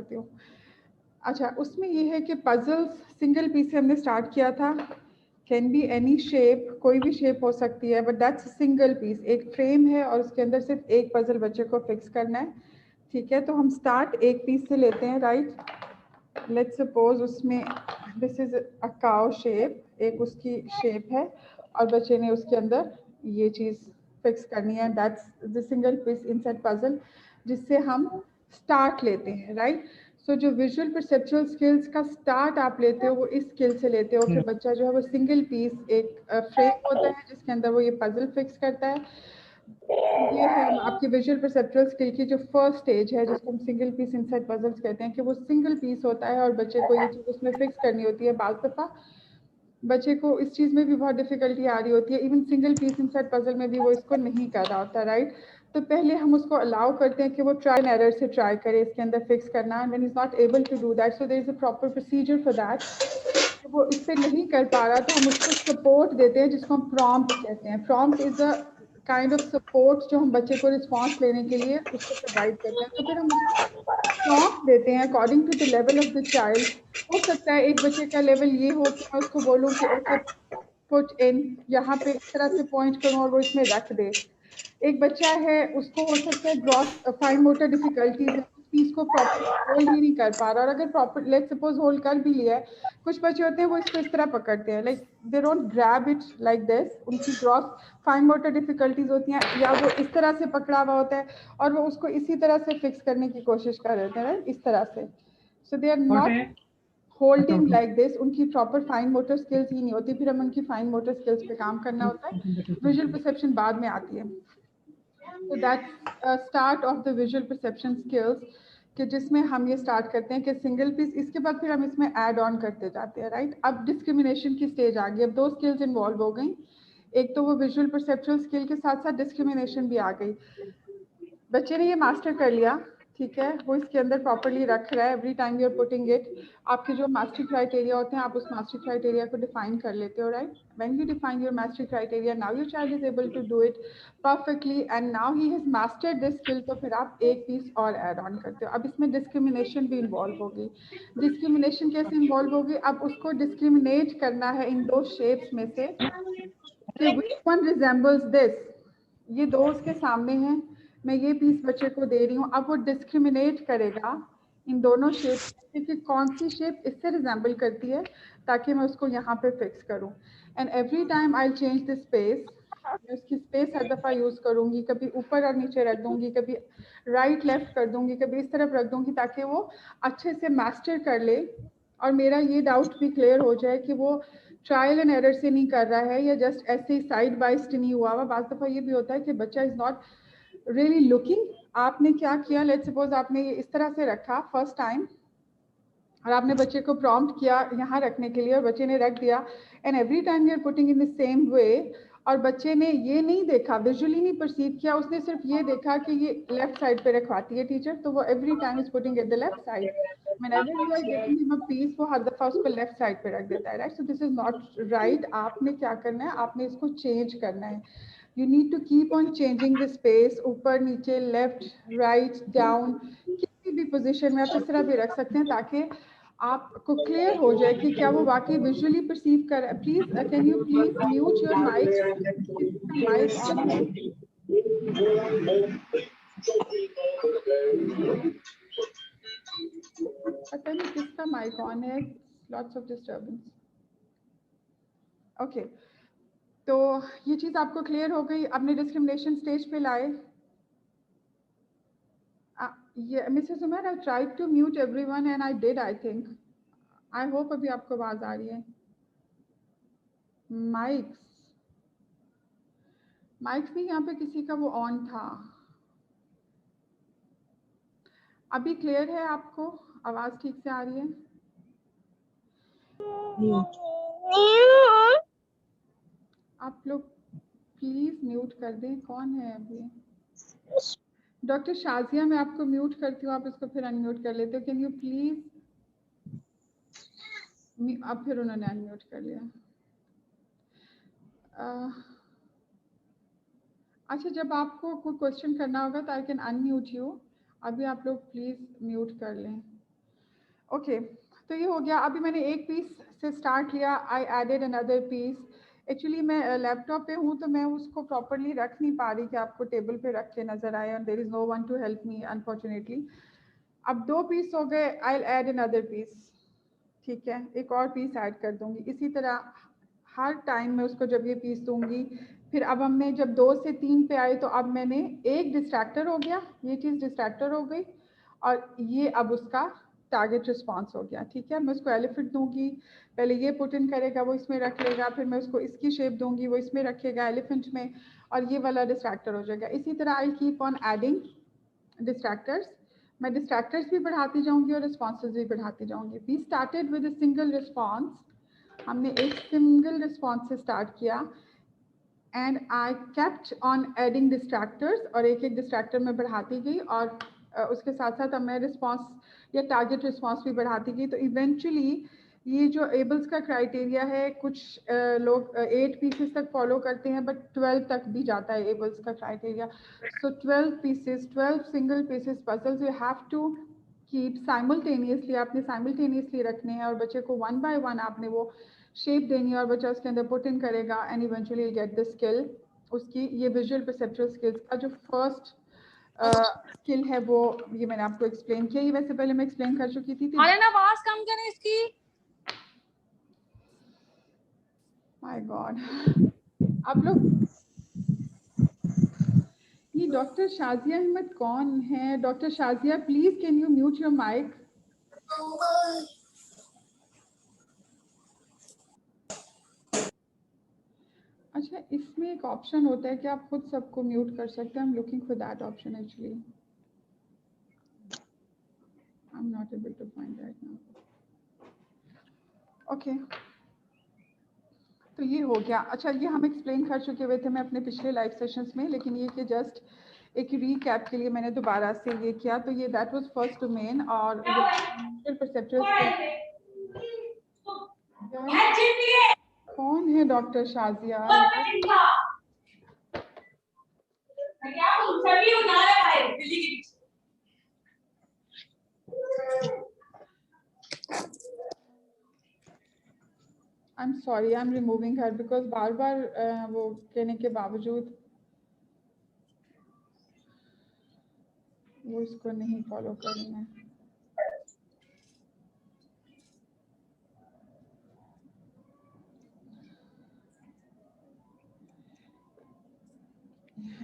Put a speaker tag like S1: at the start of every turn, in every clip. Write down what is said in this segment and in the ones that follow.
S1: کرتی ہوں. اچھا اس میں یہ ہے کہ پزلس سنگل پیس سے ہم نے اسٹارٹ کیا تھا. کین بی اینی شیپ, کوئی بھی شیپ ہو سکتی ہے, بٹ دیٹس سنگل پیس. ایک فریم ہے اور اس کے اندر صرف ایک پزل بچے کو فکس کرنا ہے. ٹھیک ہے, تو ہم اسٹارٹ ایک پیس سے لیتے ہیں, رائٹ. لیٹ سپوز اس میں دس از اے کاؤ شیپ, ایک اس کی شیپ ہے اور بچے نے اس کے اندر یہ چیز فکس کرنی ہے. That's the single piece inset puzzle جس سے ہم اسٹارٹ لیتے ہیں, رائٹ. سو جو ویژول پرسیپچوئل اسکلس کا اسٹارٹ آپ لیتے ہو وہ اس اسکل سے لیتے ہو کہ بچہ جو ہے وہ سنگل پیس ایک فریم ہوتا ہے جس کے اندر وہ یہ پزل فکس کرتا ہے. یہ ہے آپ کی ویژول پرسیپچوئل اسکل کی جو فرسٹ اسٹیج ہے جس کو ہم سنگل پیس انسائڈ پزلس کہتے ہیں, کہ وہ سنگل پیس ہوتا ہے اور بچے کو یہ چیز اس میں فکس کرنی ہوتی ہے. بعض دفعہ بچے کو اس چیز میں بھی بہت ڈیفیکلٹی آ رہی ہوتی ہے, even single piece inside puzzle میں بھی وہ اس کو نہیں کر رہا ہوتا, رائٹ. تو پہلے ہم اس کو الاؤ کرتے ہیں کہ وہ ٹرائی اینڈ ایرر سے ٹرائی کرے اس کے اندر فکس کرنا. When is not able to do that, so there is a proper procedure for that. وہ اس سے نہیں کر پا رہا تو ہم اس کو سپورٹ دیتے ہیں جس کو ہم پرومپٹ کہتے ہیں. Prompt is a kind of support جو ہم بچے کو رسپانس لینے کے لیے اس کو پرووائڈ کرتے ہیں. تو پھر ہم اس کو پرومپٹ دیتے ہیں according to the level of the child. ہو سکتا ہے ایک بچے کا لیول یہ ہو کہ میں اس کو بولوں کہ اوکے پٹ ان, یہاں پہ اس طرح سے پوائنٹ کروں اور وہ اس میں رکھ دے. ایک بچہ ہے اس کو ہو سکتا ہے گراس فائن موٹر ڈیفیکلٹیز ہے, اس چیز کو پراپر ہولڈ ہی نہیں کر پا رہا, اور اگر پراپر لیٹ سپوز ہولڈ کر بھی لیا ہے, کچھ بچے ہوتے ہیں وہ اس کو اس طرح پکڑتے ہیں, like they don't grab it like this. ان کی گراس فائن موٹر ڈیفیکلٹیز ہوتی ہیں, یا وہ اس طرح سے پکڑا ہوا ہوتا ہے اور وہ اس کو اسی طرح سے فکس کرنے کی کوشش کر رہے ہیں, اس طرح سے. So they are not holding like this, ان کی پراپر فائن موٹر اسکلس ہی نہیں ہوتی. پھر ہم ان کی فائن موٹر اسکلس پہ کام کرنا ہوتا ہے. ویژول پرسیپشن بعد میں آتی ہے. So that's a start of the visual perception skills, کہ جس میں ہم یہ اسٹارٹ کرتے ہیں کہ سنگل پیس, اس کے بعد پھر ہم اس میں ایڈ آن کرتے جاتے ہیں, رائٹ. اب ڈسکریمنیشن کی اسٹیج آ گئی, اب 2 اسکلز انوالو ہو گئیں. ایک تو وہ ویژول پرسیپچوئل اسکل کے ساتھ ساتھ ڈسکریمنیشن بھی آ گئی. بچے نے یہ ماسٹر کر لیا, ٹھیک ہے, وہ اس کے اندر پراپرلی رکھ رہا ہے. Every time you are putting it, آپ کے جو ماسٹری کرائٹیریا ہوتے ہیں آپ اس ماسٹری کرائٹیریا کو ڈیفائن کر لیتے ہو, right. When you define your mastery criteria, now your child is able to do it perfectly and now he has mastered this skill. تو پھر آپ ایک پیس اور ایڈ آن کرتے ہو. اب اس میں ڈسکریمنیشن بھی انوالو ہوگی. ڈسکریمنیشن کیسے انوالو ہوگی, اب اس کو ڈسکریمنیٹ کرنا ہے ان 2 شیپس میں سے کہ which one resembles this. یہ 2 اس کے سامنے ہیں, میں یہ پیس بچے کو دے رہی ہوں. اب وہ ڈسکریمنیٹ کرے گا ان دونوں شیپ میں کہ کون سی شیپ اس سے ریزمبل کرتی ہے تاکہ میں اس کو یہاں پہ فکس کروں. And every time I change the space, میں اس کی اسپیس ہر دفعہ یوز کروں گی, کبھی اوپر اور نیچے رکھ دوں گی, کبھی رائٹ لیفٹ کر دوں گی, کبھی اس طرف رکھ دوں گی تاکہ وہ اچھے سے ماسٹر کر لے. اور میرا یہ ڈاؤٹ بھی کلیئر ہو جائے کہ وہ ٹرائل اینڈ ایرر سے نہیں کر رہا ہے یا جسٹ ایسے ہی سائڈ بائسڈ نہیں ہوا ہوا. بعض دفعہ یہ بھی ہوتا ہے کہ بچہ از ناٹ ریئلی لکنگ. آپ نے کیا کیا, لیٹ سپوز آپ نے یہ اس طرح سے رکھا فرسٹ ٹائم اور آپ نے بچے کو پرومپٹ کیا یہاں رکھنے کے لیے اور بچے نے رکھ دیا, and every time you are putting in the same way, اور بچے نے یہ نہیں دیکھا, ویژولی نہیں پرسیو کیا, اس نے صرف یہ دیکھا کہ یہ لیفٹ سائڈ پہ رکھواتی ہے ٹیچر, تو وہ every time is putting at the left side. whenever you are giving him a piece وہ ہر دفعہ اس کو لیفٹ سائڈ پہ رکھ دیتا ہے, right. So this is not right. آپ نے کیا کرنا ہے, آپ نے اس کو چینج کرنا ہے. You need to keep on changing the space, اوپر نیچے لیفٹ رائٹ ڈاؤن, کسی بھی پوزیشن میں آپ اس طرح بھی رکھ سکتے ہیں تاکہ آپ کو کلیئر ہو جائے کہ کیا وہ واقعی ویژولی پرسیو کر رہا ہے. Please can you please mute your mic, mic on ہے. پتہ نہیں کس کا مائک آن ہے, لاٹس آف ڈسٹربنس. اوکے, تو یہ چیز آپ کو کلیئر ہو گئی. اپنے ڈسکریمنیشن اسٹیج پہ لائے. Mrs Umar, I tried to mute everyone and I did, I think. I hope ابھی آپ کو آواز آ رہی ہے. مائکس نہیں, یہاں پہ کسی کا وہ آن تھا. ابھی کلیئر ہے آپ کو, آواز ٹھیک سے آ رہی ہے؟ آپ لوگ پلیز میوٹ کر دیں. کون ہے ابھی؟ ڈاکٹر شازیہ, میں آپ کو میوٹ کرتی ہوں, آپ اس کو پھر ان میوٹ کر لیتے ہو. کین یو پلیز, اب پھر انہوں نے ان میوٹ کر لیا. اچھا, جب آپ کو کوئی کوشچن کرنا ہوگا تو I can in mute you. ابھی آپ لوگ پلیز میوٹ کر لیں. ओके तो ये हो गया. अभी मैंने एक पीस से स्टार्ट किया. I added another piece. Actually मैं लैपटॉप पे हूँ तो मैं उसको प्रॉपरली रख नहीं पा रही कि आपको टेबल पे रख के नजर आए. And there is no one to help me unfortunately. अब 2 पीस हो गए. I will add another piece. ठीक है, एक और पीस ऐड कर दूंगी. इसी तरह हर टाइम मैं उसको जब ये पीस दूंगी. फिर अब हमने जब 2 से 3 पे आए तो अब मैंने एक डिस्ट्रैक्टर हो गया. ये चीज़ डिस्ट्रैक्टर हो गई और ये अब उसका टारगेट रिस्पॉन्स हो गया. ठीक है, मैं उसको एलिफेंट दूंगी. पहले ये पुट इन करेगा, वो इसमें रख लेगा. फिर मैं उसको इसकी शेप दूंगी, वो इसमें रखेगा एलिफेंट में, और ये वाला डिस्ट्रैक्टर हो जाएगा. इसी तरह आई कीप ऑन एडिंग डिस्ट्रैक्टर्स. मैं डिस्ट्रैक्टर्स भी बढ़ाती जाऊंगी और रिस्पॉन्सेज भी बढ़ाती जाऊंगी. We started with a single response. हमने एक सिंगल रिस्पॉन्स से स्टार्ट किया. And I kept on adding distractors. और एक एक डिस्ट्रैक्टर में बढ़ाती गई और उसके साथ साथ अब मैं रिस्पॉन्स या टारगेट रिस्पॉन्स भी बढ़ाती गई. तो इवेंचुअली ये जो एबल्स का क्राइटेरिया है, कुछ लोग 8 पीसेस तक फॉलो करते हैं बट 12 तक भी जाता है एबल्स का criteria. So 12 pieces, 12 single pieces puzzles you have to keep simultaneously. आपने साइमल्टेनियसली रखने हैं और बच्चे को वन बाय वन आपने वो शेप देनी है और बच्चा उसके अंदर पुट इन करेगा. And eventually get the skill. उसकी ये विजुअल परसेप्चुअल स्किल्स का जो फर्स्ट स्किल है वो ये मैंने आपको एक्सप्लेन किया. ये वैसे पहले मैं एक्सप्लेन कर चुकी थी.
S2: अरे ना आवाज कम करें इसकी.
S1: My god. आप लोग ये डॉक्टर शाजिया अहमद कौन है? Doctor Shazia please can you mute your mic. अच्छा, इसमें एक ऑप्शन होता है कि आप खुद सबको म्यूट कर सकते हैं. I am looking for that option actually. I am not able to find that now. Okay, तो ये हो गया. अच्छा, ये हम एक्सप्लेन कर चुके हुए थे मैं अपने पिछले लाइव सेशंस में, लेकिन ये कि जस्ट एक रीकैप के लिए मैंने दोबारा से ये किया. तो ये दैट वाज फर्स्ट डोमेन. और परसेप्चुअल कौन है doctor Shazia? I am sorry, I am removing her because बार बार वो कहने के बावजूद वो इसको नहीं फॉलो कर रही हैं.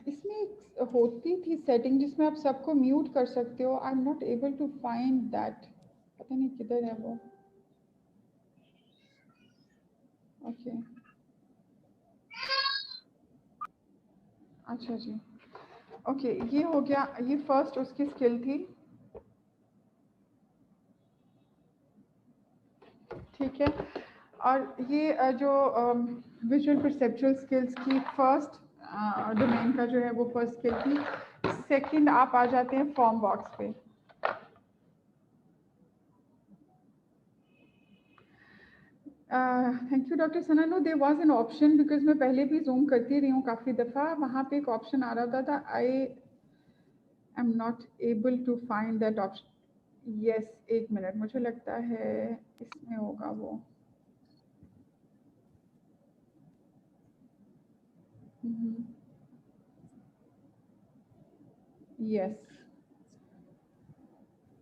S1: इसमें एक होती थी सेटिंग जिसमें आप सबको म्यूट कर सकते हो. I am not able to find that. पता नहीं किधर है वो. ओके, अच्छा जी. ओके, ये हो गया. ये फर्स्ट उसकी स्किल थी. ठीक है, और ये जो विजुअल परसेप्चुअल स्किल्स की फर्स्ट डोमेन का जो है वो फर्स्ट स्किल थी. सेकंड आप आ जाते हैं फॉर्म बॉक्स पे. Thank you doctor Sana. No, there was an option because मैं पहले भी जूम करती रही हूँ काफ़ी दफ़ा. वहाँ पे एक ऑप्शन आ रहा था. I am not able to find that option. Yes, एक मिनट, मुझे लगता है इसमें होगा वो. Yes,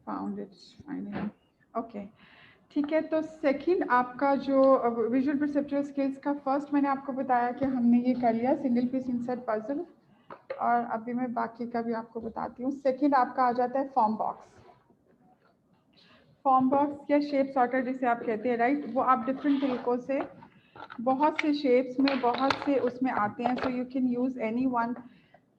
S1: found it finally. Okay, ठीक है. तो सेकंड आपका जो विजुअल परसेप्चुअल स्किल्स का फर्स्ट मैंने आपको बताया कि हमने ये कर लिया सिंगल पीस इंसर्ट पजल. और अभी मैं बाकी का भी आपको बताती हूँ. सेकंड आपका आ जाता है फॉर्म बॉक्स. फॉर्म बॉक्स या शेप सॉर्टर जिसे आप कहते हैं, राइट. वो आप डिफरेंट तरीक़ों से बहुत से शेप्स में बहुत से उसमें आते हैं. So you can use any one.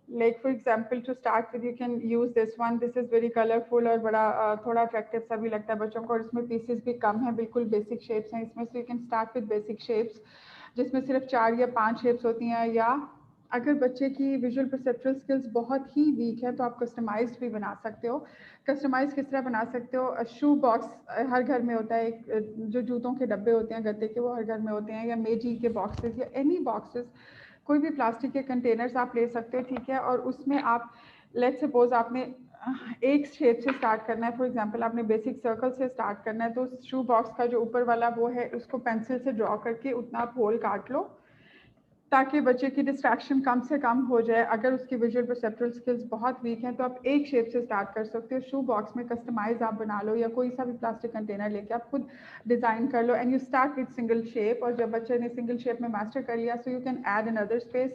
S1: Like for example, to start with, you can use this one. This is very colorful और बड़ा थोड़ा अट्रैक्टिव सा भी लगता है बच्चों को. और इसमें पीसेस भी कम है, बिल्कुल बेसिक शेप्स हैं इसमें. So you can start with basic shapes जिसमें सिर्फ 4 या 5 शेप्स होती हैं. या अगर बच्चे की विजुअल परसेप्चुअल स्किल्स बहुत ही वीक है तो आप कस्टमाइज्ड भी बना सकते हो. कस्टमाइज किस तरह बना सकते हो? शू बॉक्स हर घर में होता है. एक जो जूतों के डब्बे होते हैं गद्दे के, वो हर घर में होते हैं. या मेजी के बॉक्सेस या एनी बॉक्सेस, कोई भी प्लास्टिक के कंटेनर्स आप ले सकते हो. ठीक है, और उसमें आप लेट्स सपोज आपने एक शेप से स्टार्ट करना है. फॉर एग्जांपल आपने बेसिक सर्कल से स्टार्ट करना है, तो शू बॉक्स का जो ऊपर वाला वो है उसको पेंसिल से ड्रॉ करके उतना आप होल काट लो ताकि बच्चे की डिस्ट्रैक्शन कम से कम हो जाए. अगर उसकी विजुअल परसेप्चुअल स्किल्स बहुत वीक हैं तो आप एक शेप से स्टार्ट कर सकते हो. शू बॉक्स में कस्टमाइज आप बना लो या कोई सा भी प्लास्टिक कंटेनर लेके आप खुद डिज़ाइन कर लो. And you start with single shape, और जब बच्चे ने सिंगल शेप में मास्टर कर लिया so you can add another space.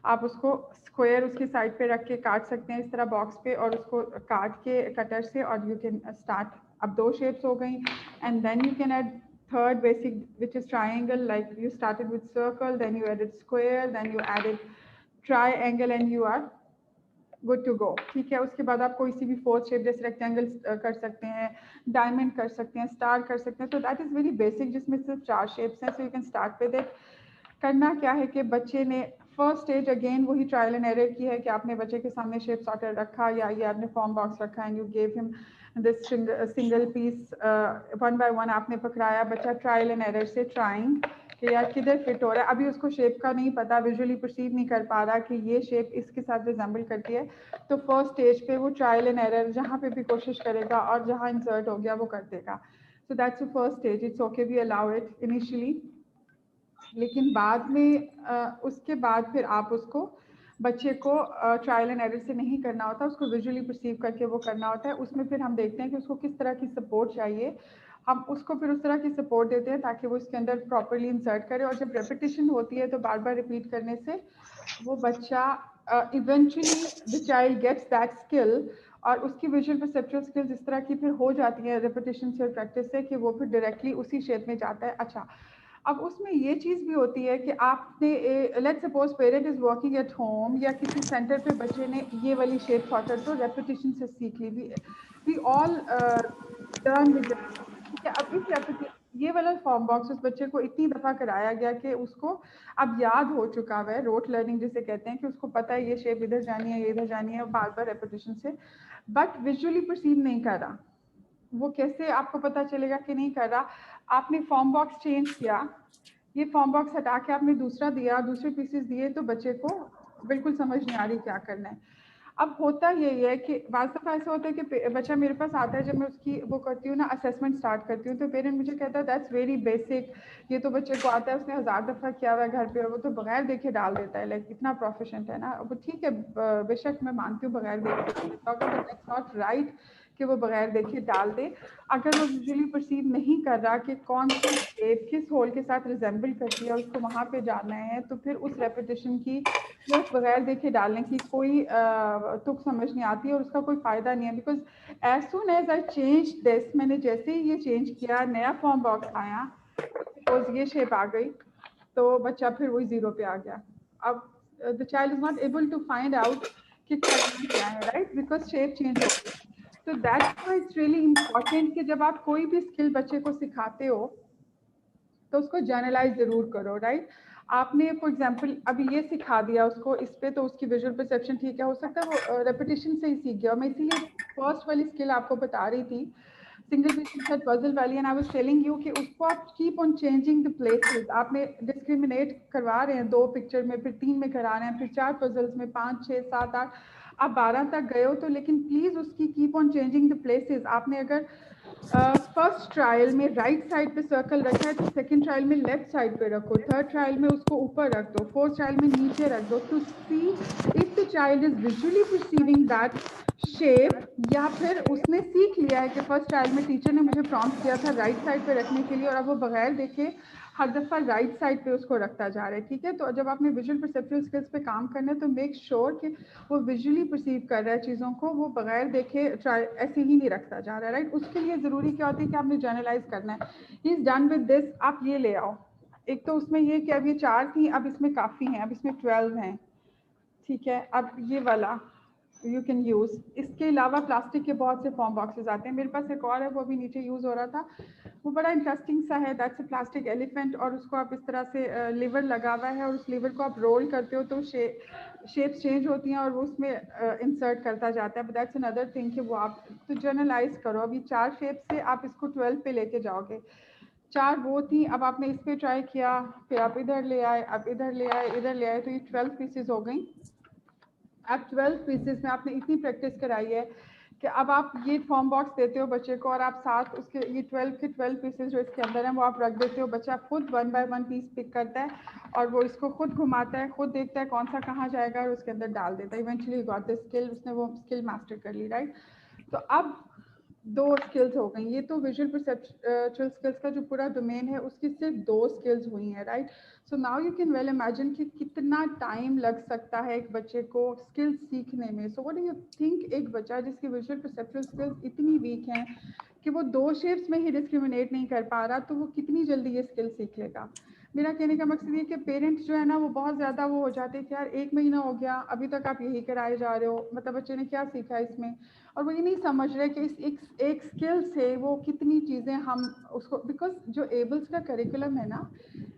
S1: आप उसको स्क्वायर उसकी साइड पे रख के काट सकते हैं इस तरह बॉक्स पे, और उसको काट के कटर से, और यू कैन स्टार्ट. अब 2 शेप्स हो गई. And then you can add third basic, which is triangle. Like you started with circle, then you added square, then you added triangle, and you are good to go. ठीक है. उसके बाद आप कोई सी भी फोर्थ शेप जैसे rectangle कर सकते हैं, डायमंड कर सकते हैं, स्टार कर सकते हैं. तो दैट इज़ वेरी बेसिक, जिसमें सिर्फ 4 शेप्स हैं. So you can start with it. करना क्या है कि बच्चे ने फर्स्ट स्टेज अगेन वही ट्रायल एंड एरर की है कि आपने बच्चे के सामने शेप सॉर्टर रखा या ये आपने फॉर्म बॉक्स रखा and you gave him this single piece. One by one आपने पकड़ाया. बच्चा ट्रायल एंड एरर से ट्राइंग कि यार किधर फिट हो रहा है. अभी उसको शेप का नहीं पता, विजुअली परसीव नहीं कर पा रहा कि ये शेप इसके साथ रिजेंबल करती है. तो फर्स्ट स्टेज पे वो ट्रायल एंड एरर जहाँ पे भी कोशिश करेगा और जहाँ इंसर्ट हो गया वो कर देगा. So that's the first stage. It's okay, we allow it initially. लेकिन बाद में उसके बाद फिर आप उसको बच्चे को ट्रायल एंड एरर से नहीं करना होता, उसको विजुअली परसीव करके वो करना होता है. उसमें फिर हम देखते हैं कि उसको किस तरह की सपोर्ट चाहिए. हम उसको फिर उस तरह की सपोर्ट देते हैं ताकि वो इसके अंदर प्रॉपर्ली इंसर्ट करे. और जब रेपिटेशन होती है तो बार बार रिपीट करने से वो बच्चा eventually the child gets that skill, और उसकी विजुअल परसेप्चुअल स्किल्स इस तरह की फिर हो जाती है रेपिटेशन से और प्रैक्टिस से कि वो फिर डायरेक्टली उसी शेप में जाता है. अच्छा, अब उसमें ये चीज़ भी होती है कि आपने let's suppose parent is working at home या किसी सेंटर पे बच्चे ने ये वाली शेप सॉर्टर तो रेपिटेशन से सीख ली. We all learn with. ठीक है. अब इस रेपिटेशन ये वाला फॉर्म बॉक्स उस बच्चे को इतनी दफ़ा कराया गया कि उसको अब याद हो चुका है. रोट लर्निंग जिसे कहते हैं कि उसको पता है ये शेप इधर जानी है, ये इधर जानी है, बार बार रेपिटेशन से. बट विजुअली परसीव नहीं कर रहा. वो कैसे आपको पता चलेगा कि नहीं कर रहा? आपने फॉर्म बॉक्स चेंज किया, ये फॉर्म बॉक्स हटा के आपने दूसरा दिया, दूसरे पीसेस दिए, तो बच्चे को बिल्कुल समझ नहीं आ रही क्या करना है. अब होता यही है कि बाज़ दफ़ा ऐसा होता है कि बच्चा मेरे पास आता है, जब मैं उसकी वो करती हूँ ना असेसमेंट स्टार्ट करती हूँ, तो पेरेंट मुझे कहता है दैट्स वेरी बेसिक, ये तो बच्चे को आता है, उसने 1000 दफ़ा किया हुआ है घर पे और वो तो बगैर देखे डाल देता है. लाइक इतना प्रोफिशिएंट है ना. वो ठीक है, बेशक मैं मानती हूँ बगैर देखे, बट दैट्स नॉट राइट कि वो बगैर देखे डाल दे. अगर वो विजुअली परसीव नहीं कर रहा कि कौन सी शेप किस होल के साथ रिजेंबल करती है और उसको वहाँ पे जाना है, तो फिर उस रेपिटेशन की सिर्फ बगैर देखे डालने की कोई तुक समझ नहीं आती और उसका कोई फ़ायदा नहीं है. Because as soon as I change this, मैंने जैसे ही ये चेंज किया, नया फॉर्म बॉक्स आया, सपोज ये शेप आ गई, तो बच्चा फिर वही जीरो पे आ गया. अब the child is not able to find out कि करना क्या है, राइट, बिकॉज शेप चेंज हो गई. तो that's why it's really important कि जब आप कोई भी स्किल बच्चे को सिखाते हो तो उसको जर्नलाइज ज़रूर करो, राइट. आपने फॉर एग्जांपल अभी ये सिखा दिया उसको इस पे, तो उसकी विजुअल परसेप्शन ठीक है, हो सकता है वो रेपिटेशन से ही सीख गया. मैं इसीलिए फर्स्ट वाली स्किल आपको बता रही थी, सिंगल पीस इंसर्ट पजल वाली, and I was telling you कि उसको आप keep on changing the places. आपने डिस्क्रिमिनेट करवा रहे हैं 2 पिक्चर में, फिर 3 में करा रहे हैं, फिर 4 पजल्स में, 5 6 7 8, आप 12 तक गए हो, तो लेकिन प्लीज़ उसकी keep on changing the places. आपने अगर फर्स्ट ट्रायल में राइट साइड पे सर्कल रखा है तो सेकंड ट्रायल में लेफ्ट साइड पे रखो, थर्ड ट्रायल में उसको ऊपर रख दो, फोर्थ ट्रायल में नीचे रख दो, to see if the child is visually perceiving that shape, या फिर उसने सीख लिया है कि फर्स्ट ट्रायल में टीचर ने मुझे प्रॉम्प्ट किया था राइट साइड पे रखने के लिए और अब वो बगैर देखे हर दफ़ा राइट साइड पे उसको रखता जा रहा है. ठीक है. तो जब आपने विजुअल परसेप्चुअल स्किल्स पे काम करना है तो मेक श्योर कि वो विजुअली परसीव कर रहा है चीज़ों को, वो बगैर देखे ऐसे ही नहीं रखता जा रहा है, राइट. उसके लिए ज़रूरी क्या होती है कि आपने जर्नलाइज करना है. He is done with this. आप ये ले आओ. एक तो उसमें ये कि अब ये 4 थी, अब इसमें काफ़ी हैं, अब इसमें 12 हैं. ठीक है. अब ये वाला यू कैन यूज़. इसके अलावा प्लास्टिक के बहुत से फॉर्म बॉक्सेस आते हैं. मेरे पास एक और है, वो अभी नीचे यूज़ हो रहा था, वो बड़ा इंटरेस्टिंग सा है. दैट्स अ प्लास्टिक एलिफेंट, और उसको आप इस तरह से लीवर लगा हुआ है और उस लीवर को आप रोल करते हो तो शेप्स चेंज होती हैं और वो उसमें इंसर्ट करता जाता है. बट दैट्स अनदर थिंग कि वो आप तो जर्नलाइज करो. अभी 4 शेप से आप इसको 12 पे लेके जाओगे. 4 वो थी, अब आपने इस पे ट्राई किया, फिर आप इधर ले आए, अब इधर ले आए, इधर ले आए, तो ये 12 पीसेज हो गई. अब 12 पीसेस में आपने इतनी प्रैक्टिस कराई है کہ اب آپ یہ فارم باکس دیتے ہو بچے کو اور آپ ساتھ اس کے یہ 12 کے 12 پیسز جو اس کے اندر ہیں وہ آپ رکھ دیتے ہو, بچہ خود 1 بائی 1 پیس پک کرتا ہے اور وہ اس کو خود گھماتا ہے, خود دیکھتا ہے کون سا کہاں جائے گا اور اس کے اندر ڈال دیتا ہے. ایونچولی گاٹ دا اسکل, اس نے وہ اسکل ماسٹر کر لی, رائٹ. تو اب 2 اسکلز ہو گئیں. یہ تو ویژول پرسیپچوئل اسکلس کا جو پورا ڈومین ہے اس کی صرف 2 اسکلز ہوئی ہیں, right. So now you can well imagine کہ کتنا ٹائم لگ سکتا ہے ایک بچے کو اسکل سیکھنے میں. So what do you think ایک بچہ جس کی ویژول پرسیپچوئل اسکلس اتنی ویک ہیں کہ وہ 2 شیپس میں ہی ڈسکریمنیٹ نہیں کر پا رہا, تو وہ کتنی جلدی یہ اسکل سیکھ لے گا. میرا کہنے کا مقصد یہ کہ پیرنٹس جو ہے نا وہ بہت زیادہ وہ ہو جاتے ہیں کہ یار 1 مہینہ ہو گیا ابھی تک آپ یہی کرائے جا رہے ہو, مطلب بچے نے کیا سیکھا اس میں, اور وہ یہ نہیں سمجھ رہے کہ اس ایک اسکل سے وہ کتنی چیزیں ہم اس کو, بیکاز جو ایبلس کا کریکولم ہے نا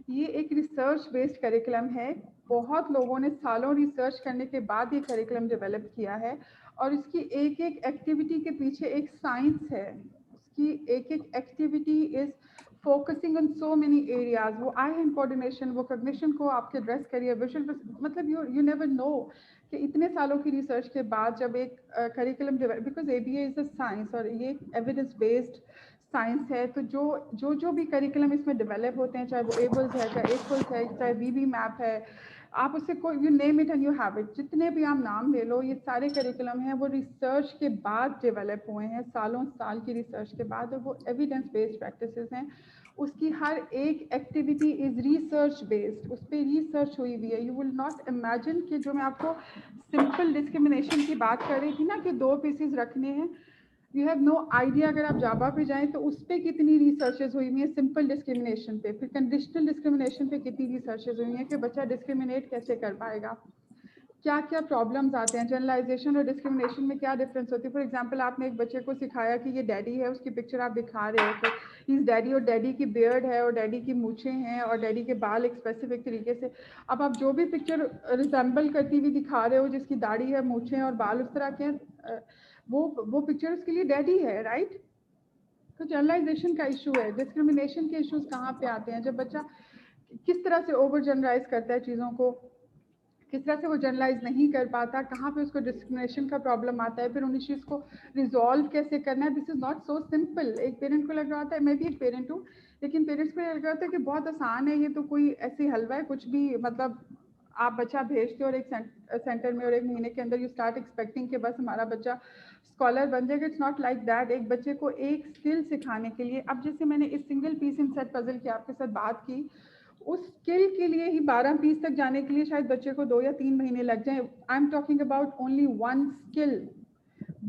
S1: یہ ایک ریسرچ بیسڈ کریکولم ہے. بہت لوگوں نے سالوں ریسرچ کرنے کے بعد یہ کریکولم ڈیولپ کیا ہے اور اس کی ایک ایک ایکٹیویٹی کے پیچھے ایک سائنس ہے. اس کی ایک ایک activity is focusing on so many areas. وہ آئی ہینڈ کوآرڈینیشن, وہ کوگنیشن کو آپ کے ایڈریس کریے, ویژول مطلب یو نیور نو کہ اتنے سالوں کی ریسرچ کے بعد جب ایک curriculum develop, because A B A is a science اور یہ ایویڈنس بیسڈ سائنس ہے, تو جو بھی کریکولم اس میں ڈیولپ ہوتے ہیں, چاہے وہ ایبلز ہے, چاہے ایکولس ہے, چاہے وی بی میپ ہے, آپ اس سے کوئی you name it and you have it, جتنے بھی آپ نام لے لو, یہ سارے کریکولم ہیں وہ ریسرچ کے بعد ڈیولپ ہوئے ہیں, سالوں سال کی ریسرچ کے بعد, اور وہ ایویڈنس بیسڈ پریکٹسز ہیں. اس کی ہر ایک ایکٹیویٹی از ریسرچ بیسڈ, اس پہ ریسرچ ہوئی ہوئی ہے. یو ول ناٹ امیجن کہ جو میں آپ کو سمپل ڈسکریمنیشن کی بات کر رہی تھی نا کہ 2 پیسز رکھنے ہیں, یو ہیو نو آئیڈیا. اگر آپ جابا پہ جائیں تو اس پہ کتنی ریسرچز ہوئی ہوئی ہیں سمپل ڈسکریمنیشن پہ, پھر کنڈیشنل ڈسکریمنیشن پہ کتنی ریسرچز ہوئی ہیں کہ بچہ ڈسکریمنیٹ کیسے کر پائے گا, کیا کیا پرابلمز آتے ہیں, جنرلائزیشن اور ڈسکریمنیشن میں کیا ڈفرینس ہوتی ہے. فار ایگزامپل آپ نے ایک بچے کو سکھایا کہ یہ ڈیڈی ہے, اس کی پکچر آپ دکھا رہے ہو کہ اس ڈیڈی, اور ڈیڈی کی بیئرڈ ہے اور ڈیڈی کی مونچھیں ہیں اور ڈیڈی کے بال ایک اسپیسیفک طریقے سے. اب آپ جو بھی پکچر ریزمبل کرتی ہوئی دکھا رہے ہو جس کی داڑھی ہے, مونچھیں اور بال اس طرح کے ہیں, وہ پکچر اس کے لیے ڈیڈی ہے, رائٹ. تو جنرلائزیشن کا ایشو ہے. ڈسکریمنیشن کے ایشوز کہاں پہ آتے ہیں, جب بچہ کس طرح سے اوور جنرلائز کرتا ہے چیزوں کو, کس طرح سے وہ جرنلائز نہیں کر پاتا, کہاں پہ اس کو ڈسکریمنیشن کا پرابلم آتا ہے, پھر ان ایشوز کو ریزالو کیسے کرنا ہے. دس از ناٹ سو سمپل. ایک پیرنٹ کو لگ رہا ہوتا ہے, میں بھی ایک پیرنٹ ہوں, لیکن پیرنٹس کو لگ رہا ہوتا ہے کہ بہت آسان ہے, یہ تو کوئی ایسی حلوہ ہے کچھ بھی, مطلب آپ بچہ بھیجتے ہو اور ایک سینٹر میں اور 1 مہینے کے اندر یو اسٹارٹ ایکسپیکٹنگ کہ بس ہمارا بچہ اسکالر بن جائے گا. It's not like that. ایک بچے کو ایک اسکل سکھانے کے لیے, اب جیسے میں نے اس single piece inset puzzle کی آپ کے ساتھ بات کی, اس اسکل کے لیے ہی 12 پیس تک جانے کے لیے شاید بچے کو 2 یا 3 مہینے لگ جائیں. I am talking about only 1 skill,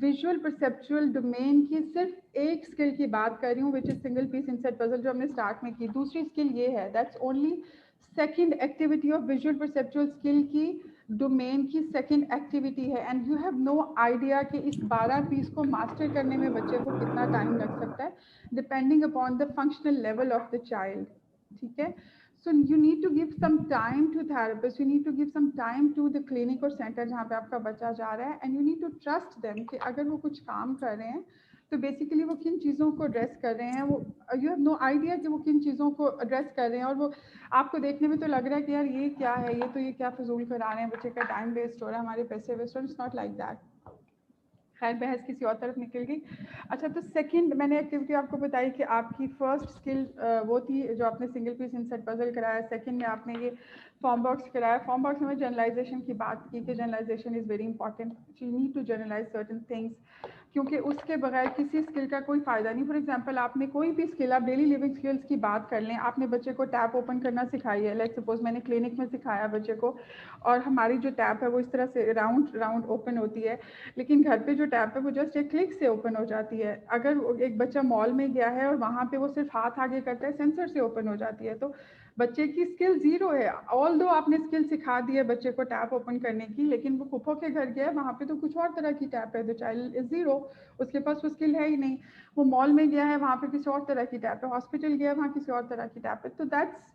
S1: visual perceptual domain کی صرف ایک اسکل کی بات کر رہی ہوں, وچ is single piece inset puzzle جو ہم نے اسٹارٹ میں کی. دوسری اسکل یہ ہے, that's only second activity of visual perceptual skill کی ڈومین کی سیکنڈ ایکٹیویٹی ہے. And you have no idea کہ اس 12 پیس کو ماسٹر کرنے میں بچے کو کتنا ٹائم لگ سکتا ہے depending upon the functional level of the child. ٹھیک ہے. So you need to give some time to therapists, you need to give some time to the clinic or center جہاں پہ آپ کا بچہ جا رہا ہے, and you need to trust them کہ اگر وہ کچھ کام کر رہے ہیں تو بیسیکلی وہ کن چیزوں کو ایڈریس کر رہے ہیں. وہ یو ہیو نو آئیڈیا کہ وہ کن چیزوں کو ایڈریس کر رہے ہیں, اور وہ آپ کو دیکھنے میں تو لگ رہا ہے کہ یار یہ کیا ہے, یہ کیا فضول کرا رہے ہیں, بچے کا ٹائم ویسٹ ہو رہا ہے, ہمارے پیسے ویسٹ ہو رہے ہیں. It's not like that. خیر بحث کسی اور طرف نکل گئی. اچھا, تو سیکنڈ میں نے ایکٹیویٹی آپ کو بتائی کہ آپ کی فرسٹ اسکل وہ تھی جو آپ نے سنگل پیس انسیٹ پزل کرایا. سیکنڈ میں آپ نے یہ فارم باکس کرایا. فارم باکس میں جرنلائزیشن کی بات کی کہ generalisation is very important. You need to generalise certain things, کیونکہ اس کے بغیر کسی اسکل کا کوئی فائدہ نہیں. فار ایگزامپل آپ نے کوئی بھی اسکل, آپ ڈیلی لیونگ اسکلس کی بات کر لیں, آپ نے بچے کو ٹیپ اوپن کرنا سکھائی ہے. لیٹ سپوز میں نے کلینک میں سکھایا بچے کو, اور ہماری جو ٹیپ ہے وہ اس طرح سے راؤنڈ اوپن ہوتی ہے, لیکن گھر پہ جو ٹیپ ہے وہ جسٹ ایک کلک سے اوپن ہو جاتی ہے. اگر ایک بچہ مال میں گیا ہے اور وہاں پہ وہ صرف ہاتھ آگے کرتا ہے, سینسر سے اوپن ہو جاتی ہے. تو بچے کی اسکل زیرو ہے. آل دو آپ نے اسکل سکھا دی ہے بچے کو ٹیپ اوپن کرنے کی, لیکن وہ پھپھو کے گھر گیا ہے, وہاں پہ تو کچھ اور طرح کی ٹیپ ہے. دا چائلڈ از زیرو, اس کے پاس وہ اسکل ہے ہی نہیں. وہ مال میں گیا ہے, وہاں پہ کسی اور طرح کی ٹیپ ہے. ہاسپٹل گیا ہے, وہاں کسی اور طرح کی ٹیپ ہے. تو دیٹس,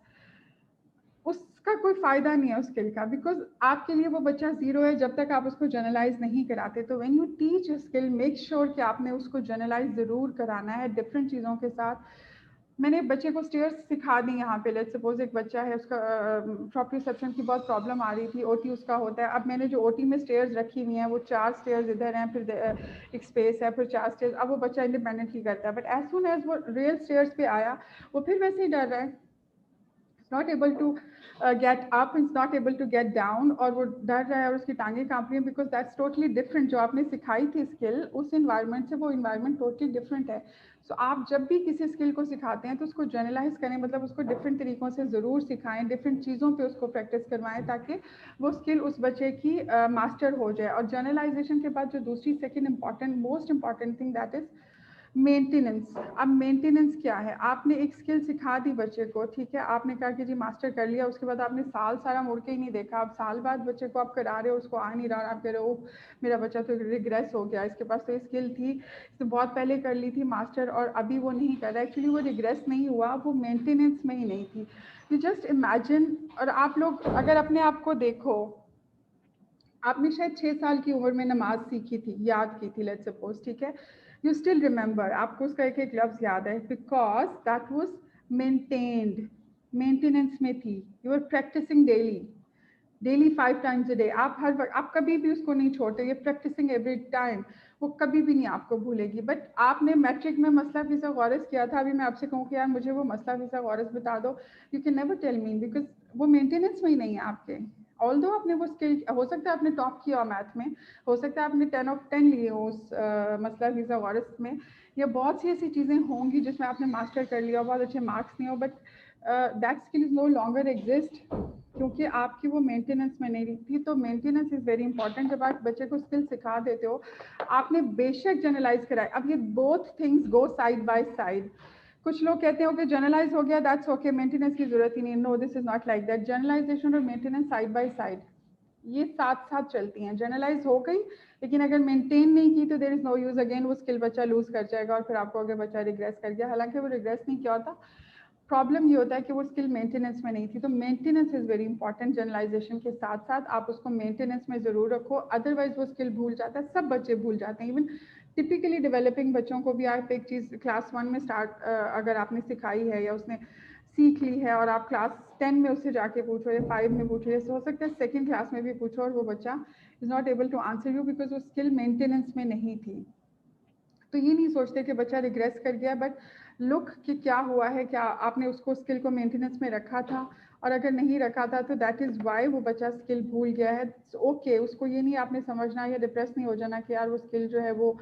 S1: اس کا کوئی فائدہ نہیں ہے اس اسکل کا, بیکاز آپ کے لیے وہ بچہ زیرو ہے جب تک آپ اس کو جرنلائز نہیں کراتے. تو when you teach skill, make sure کہ آپ نے اس کو جرنلائز ضرور کرانا ہے ڈفرینٹ چیزوں کے ساتھ. मैंने बच्चे को स्टेयर्स सिखा दी यहाँ पे, लेट्स सपोज एक बच्चा है उसका प्रोप्रियोसेप्शन की बहुत प्रॉब्लम आ रही थी, ओटी उसका होता है, अब मैंने जो ओटी में स्टेयर्स रखी हुई हैं वो 4 स्टेयर्स इधर हैं, फिर एक स्पेस है, फिर 4 स्टेयर्स, अब वो बच्चा इंडिपेंडेंटली करता है, बट एज सुन एज वो रियल स्टेयर्स पे आया वो फिर वैसे ही डर रहा है, not able to get up, it's not able to get down, और वो डर रहा है और उसकी टांगें कांप रही हैं, because that's totally different. जो आपने सिखाई थी स्किल उस environment से वो environment totally different है. So आप जब भी किसी स्किल को सिखाते हैं तो उसको जनरलाइज करें, मतलब उसको डिफरेंट तरीकों से ज़रूर सिखाएं, डिफरेंट चीज़ों पे उसको प्रैक्टिस करवाएं ताकि वो स्किल उस बच्चे की मास्टर हो जाए. और जनरलाइजेशन के बाद जो दूसरी second important most important thing that is maintenance. अब मेंटेनेंस क्या है, आपने एक स्किल सिखा दी बच्चे को, ठीक है, आपने कहा कि जी मास्टर कर लिया, उसके बाद आपने साल सारा मुड़ के ही नहीं देखा, अब साल बाद बच्चे को आप करा रहे हो, उसको आ नहीं रहा, आप कह रहे हो मेरा बच्चा तो रिग्रेस हो गया, इसके पास तो ये स्किल थी, इसने बहुत पहले कर ली थी मास्टर और अभी वो नहीं कर रहा. एक्चुअली वो रिग्रेस नहीं हुआ, वो मेंटेनेंस में ही नहीं थी. यू जस्ट इमेजिन, और आप लोग अगर अपने आप को देखो, आपने शायद 6 साल की उम्र में नमाज सीखी थी, याद की थी, लेट्स सपोज, ठीक है, यू स्टिल रिमेंबर, आपको उसका एक एक लफ्ज़ याद है, because that was maintained, maintenance में थी, you are practising daily 5 times a day, आप हर वक्त, आप कभी भी उसको नहीं छोड़ते, ये प्रैक्टिसिंग एवरी टाइम, वो कभी भी नहीं आपको भूलेगी. बट आपने मैट्रिक में मसला फिज़ागोरस किया था, अभी मैं आपसे कहूँ कि यार मुझे वो मसला फिज़ागोरस बता दो, you can never tell me, because वो मेंटेनेंस में ही नहीं है आपके. ऑल्दो आपने वो स्किल, हो सकता है आपने टॉप किया मैथ में, हो सकता है आपने 10 ऑफ 10 लिए हो उस मसला फिज़ागोरस में, या बहुत सी ऐसी चीज़ें होंगी जिसमें आपने मास्टर कर लिया, बहुत अच्छे मार्क्स नहीं हो, but that skill is no longer exist क्योंकि आपकी वो मेंटेनेंस में नहीं थी. तो मेंटेनेंस इज़ वेरी इंपॉर्टेंट. जब आप बच्चे को स्किल सिखा देते हो, आपने बेशक जनरलाइज कराए, अब ये both things go side by side. कुछ लोग कहते हैं कि जनरलाइज हो गया दैट्स ओके, मेंटेनेंस की जरूरत ही नहीं. No, this is not like that. Generalisation और मेंटेनेंस साइड बाय साइड, ये साथ साथ चलती हैं. जनरलाइज हो गई लेकिन अगर मेंटेन नहीं की तो there is no use, again वो स्किल बच्चा लूज कर जाएगा और फिर आपको अगर बच्चा रिग्रेस कर गया, हालांकि वो रिग्रेस नहीं किया होता, प्रॉब्लम ये होता है कि वो स्किल मेंटेनेंस में नहीं थी. तो maintenance is very important. Generalisation के साथ साथ आप उसको मेंटेनेंस में ज़रूर रखो, अदरवाइज वो स्किल भूल जाता है. सब बच्चे भूल जाते हैं, इवन टिपिकली डेवलपिंग बच्चों को भी. आप एक चीज़ क्लास 1 में स्टार्ट अगर आपने सिखाई है या उसने सीख ली है और आप क्लास 10 में उससे जाके पूछो या 5 में पूछो, या हो सकता है सेकेंड क्लास में भी पूछो और वो बच्चा is not able to answer you because वो स्किल मेंटेनेंस में नहीं थी. तो ये नहीं सोचते कि बच्चा रिग्रेस कर गया, बट लुक कि क्या हुआ है, क्या आपने उसको स्किल को मेंटेनेंस में रखा था, और अगर नहीं रखा था तो दैट इज़ वाई वो बच्चा स्किल भूल गया है. ओके, उसको ये नहीं आपने समझना या डिप्रेस नहीं हो जाना कि यार वो स्किल जो है वो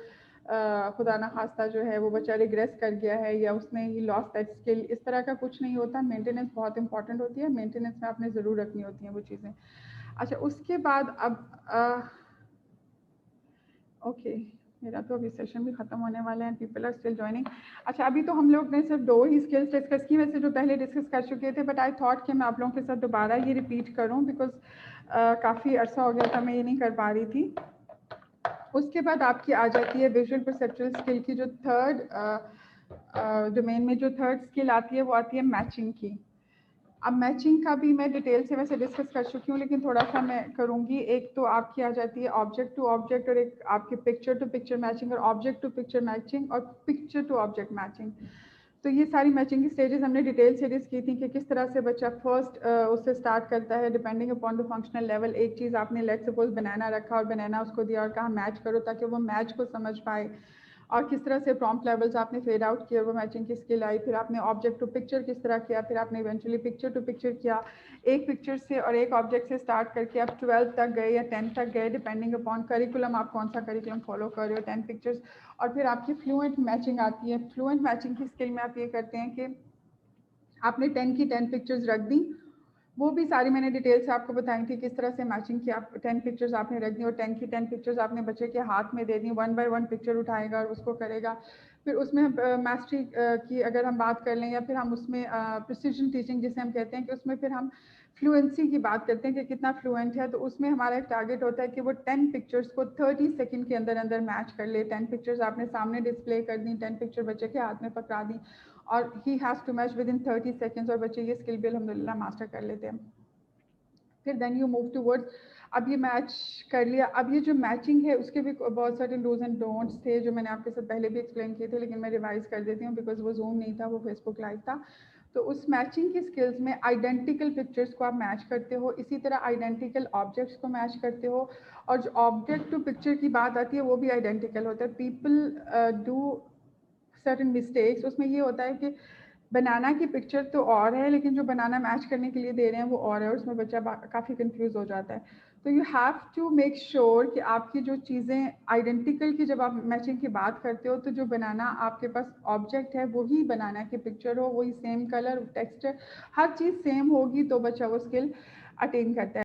S1: खुदा ना खास्ता जो है वो बच्चा रिग्रेस कर गया है या उसने ही लॉस्ट दैट स्किल. इस तरह का कुछ नहीं होता. मेंटेनेंस बहुत इंपॉर्टेंट होती है, मेंटेनेंस में आपने ज़रूर रखनी होती हैं वो चीज़ें. अच्छा, उसके बाद अब ओके, मेरा तो अभी सेशन भी खत्म होने वाला है, पीपल आर स्टिल जॉइनिंग. अच्छा, अभी तो हम लोग ने सिर्फ 2 ही स्किल्स डिस्कस की, वैसे जो पहले डिस्कस कर चुके थे, बट आई थॉट कि मैं आप लोगों के साथ दोबारा ये रिपीट करूं बिकॉज काफ़ी अरसा हो गया था मैं ये नहीं कर पा रही थी. उसके बाद आपकी आ जाती है विजुअल परसेप्चुअल स्किल की जो थर्ड डोमेन में जो थर्ड स्किल आती है वो आती है मैचिंग की. अब मैचिंग का भी मैं डिटेल से वैसे डिस्कस कर चुकी हूँ लेकिन थोड़ा सा मैं करूँगी. एक तो आपकी आ जाती है ऑब्जेक्ट टू ऑब्जेक्ट, और एक आपकी पिक्चर टू पिक्चर मैचिंग, और ऑब्जेक्ट टू पिक्चर मैचिंग, और पिक्चर टू ऑब्जेक्ट मैचिंग. तो ये सारी मैचिंग की स्टेजेस हमने डिटेल सीरीज की थी कि किस तरह से बच्चा फर्स्ट उससे स्टार्ट करता है depending upon the functional level. एक चीज़ आपने लेट सपोज बनाना रखा और बनाना उसको दिया और कहा मैच करो ताकि वो मैच को समझ पाए, और किस तरह से प्रॉम्प्ट लेवल्स आपने फेड आउट किए, वो मैचिंग की स्किल आई. फिर आपने ऑब्जेक्ट टू पिक्चर किस तरह किया, फिर आपने इवेंचुअली पिक्चर टू पिक्चर किया. एक पिक्चर से और एक ऑब्जेक्ट से स्टार्ट करके आप 12 तक गए या 10 तक गए डिपेंडिंग अपॉन करिकुलम, आप कौन सा करिकुलम फॉलो कर रहे हो. 10 पिक्चर्स, और फिर आपकी फ्लुएंट मैचिंग आती है. फ्लुएंट मैचिंग की स्किल में आप ये करते हैं कि आपने 10 की 10 पिक्चर्स रख दी, वो भी सारी मैंने डिटेल से आपको बताई थी किस तरह से मैचिंग की. आप 10 पिक्चर्स आपने रख दी और 10 की 10 पिक्चर्स आपने बच्चे के हाथ में दे दी. 1 बाय 1 पिक्चर उठाएगा और उसको करेगा. फिर उसमें मास्टरी की अगर हम बात कर लें, या फिर हम उसमें प्रिसीजन टीचिंग जिसे हम कहते हैं कि उसमें फिर हम फ्लुएंसी की बात करते हैं कि कितना फ्लुएंट है. तो उसमें हमारा एक टारगेट होता है कि वो 10 पिक्चर्स को 30 सेकंड के अंदर अंदर मैच कर ले. 10 पिक्चर्स आपने सामने डिस्प्ले कर दी, 10 पिक्चर बच्चे के हाथ में पकड़ा दी, और he has to match within 30 seconds, और बच्चे ये स्किल भी अल्हम्दुलिल्लाह मास्टर कर लेते हैं. फिर देन यू मूव टूवर्ड्स اب یہ میچ کر لیا. اب یہ جو میچنگ ہے اس کے بھی بہت سارے ڈوز اینڈ ڈونٹس تھے جو میں نے آپ کے ساتھ پہلے بھی ایکسپلین کیے تھے, لیکن میں ریوائز کر دیتی ہوں بیکاز وہ زوم نہیں تھا, وہ فیس بک لائیو تھا. تو اس میچنگ کی اسکلز میں آئیڈینٹیکل پکچرس کو آپ میچ کرتے ہو, اسی طرح آئیڈینٹیکل آبجیکٹس کو میچ کرتے ہو, اور جو آبجیکٹ ٹو پکچر کی بات آتی ہے وہ بھی آئیڈینٹیکل ہوتا ہے. People do certain mistakes. اس میں یہ ہوتا ہے کہ بنانا کی پکچر تو اور ہے لیکن جو بنانا میچ کرنے کے لیے دے رہے ہیں وہ اور ہے, اور اس میں بچہ کافی کنفیوز ہو جاتا ہے. تو you have to make sure کہ آپ کی جو چیزیں آئیڈینٹیکل کی جب آپ میچنگ کی بات کرتے ہو تو جو بنانا آپ کے پاس آبجیکٹ ہے وہی بنانا کی پکچر ہو, وہی سیم کلر ٹیکسچر ہر چیز سیم ہوگی تو بچہ وہ اسکل اٹین کرتا ہے.